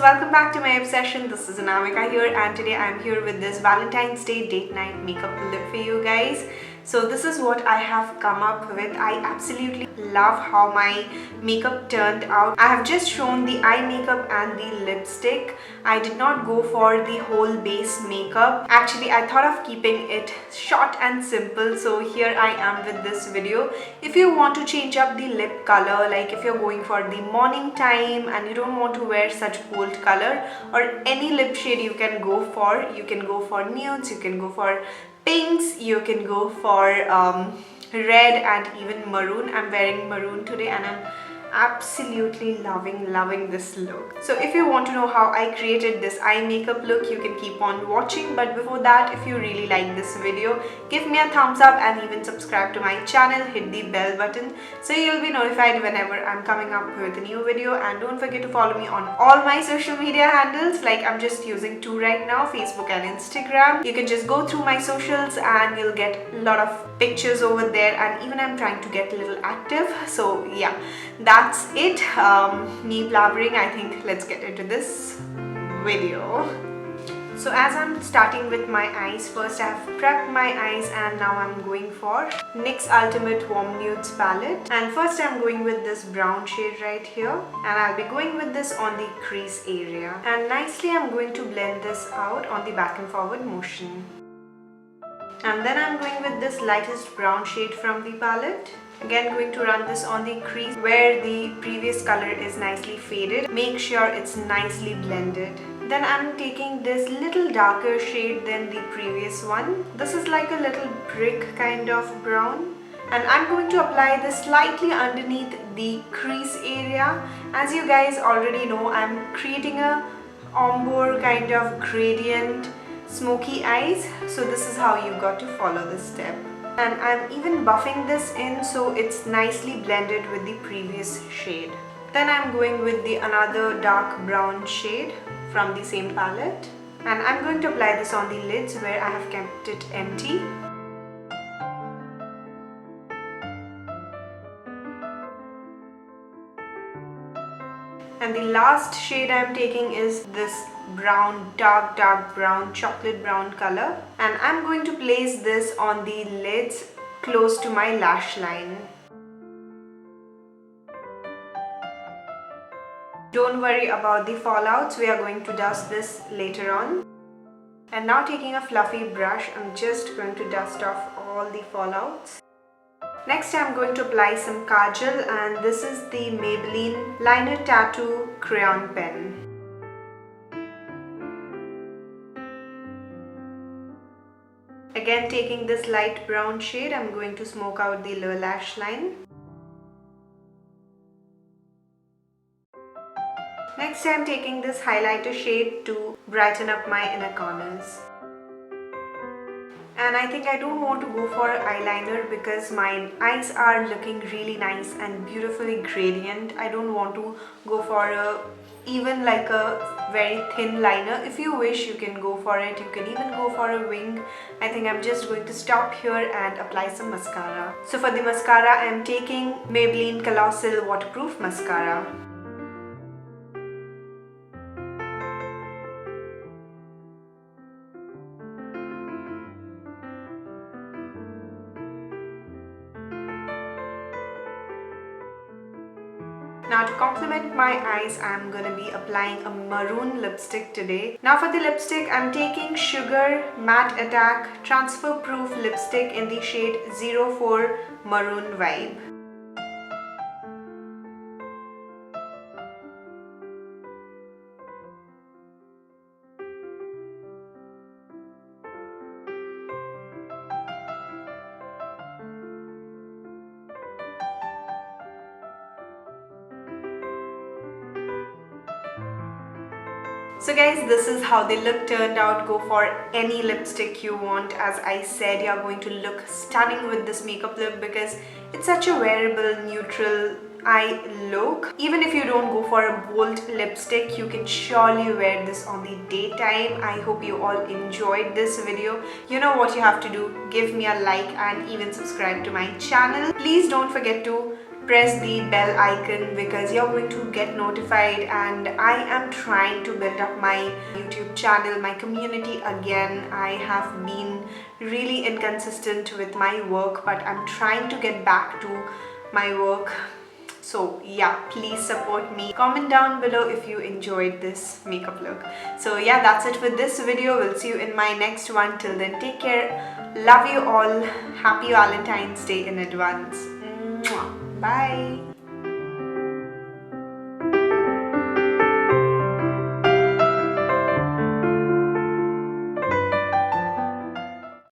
welcome back to my obsession. This is Anamika here, and today I'm here with this Valentine's Day date night makeup lip for you guys. So this is what I have come up with. I absolutely love how my makeup turned out. I have just shown the eye makeup and the lipstick. I did not go for the whole base makeup. Actually, I thought of keeping it short and simple. So here I am with this video. If you want to change up the lip color, like if you're going for the morning time and you don't want to wear such bold color, or any lip shade you can go for. You can go for nudes, you can go for pinks, you can go for red and even maroon. I'm wearing maroon today and I'm absolutely loving this look. So if you want to know how I created this eye makeup look, you can keep on watching. But before that, if you really like this video, give me a thumbs up and even subscribe to my channel. Hit the bell button so you'll be notified whenever I'm coming up with a new video. And don't forget to follow me on all my social media handles. Like I'm just using two right now, Facebook and Instagram. You can just go through my socials and you'll get a lot of pictures over there, and even I'm trying to get a little active. So yeah, that's it. Me blabbering. I think let's get into this video. So as I'm starting with my eyes, first I have prepped my eyes and now I'm going for NYX Ultimate Warm Nudes palette. And first I'm going with this brown shade right here, and I'll be going with this on the crease area. And nicely I'm going to blend this out on the back and forward motion. And then I'm going with this lightest brown shade from the palette. Again, going to run this on the crease where the previous color is nicely faded. Make sure it's nicely blended. Then I'm taking this little darker shade than the previous one. This is like a little brick kind of brown. And I'm going to apply this slightly underneath the crease area. As you guys already know, I'm creating a ombre kind of gradient smoky eyes. So this is how you got to follow this step. And I'm even buffing this in so it's nicely blended with the previous shade. Then I'm going with the another dark brown shade from the same palette, and I'm going to apply this on the lids where I have kept it empty. And the last shade I'm taking is this brown, dark brown, chocolate brown color, and I'm going to place this on the lids close to my lash line. Don't worry about the fallouts, we are going to dust this later on. And now taking a fluffy brush, I'm just going to dust off all the fallouts. Next I'm going to apply some kajal, and this is the Maybelline Liner Tattoo Crayon Pen. Again, taking this light brown shade, I'm going to smoke out the lower lash line. Next I'm taking this highlighter shade to brighten up my inner corners. And I think I don't want to go for eyeliner because my eyes are looking really nice and beautifully gradient. I don't want to go for even like a very thin liner. If you wish, you can go for it. You can even go for a wing. I think I'm just going to stop here and apply some mascara. So for the mascara, I'm taking Maybelline Colossal Waterproof Mascara. Now to complement my eyes, I'm gonna be applying a maroon lipstick today. Now for the lipstick, I'm taking Sugar Matte Attack Transfer Proof Lipstick in the shade 04 Maroon Vibe. So guys, this is how the look turned out. Go for any lipstick you want. As I said, you're going to look stunning with this makeup look because it's such a wearable, neutral eye look. Even if you don't go for a bold lipstick, you can surely wear this on the daytime. I hope you all enjoyed this video. You know what you have to do. Give me a like and even subscribe to my channel. Please don't forget to press the bell icon because you're going to get notified. And I am trying to build up my YouTube channel, my community again. I have been really inconsistent with my work, but I'm trying to get back to my work. So yeah, please support me. Comment down below if you enjoyed this makeup look. So yeah, that's it for this video. We'll see you in my next one. Till then, take care. Love you all. Happy Valentine's Day in advance. Mwah. Bye.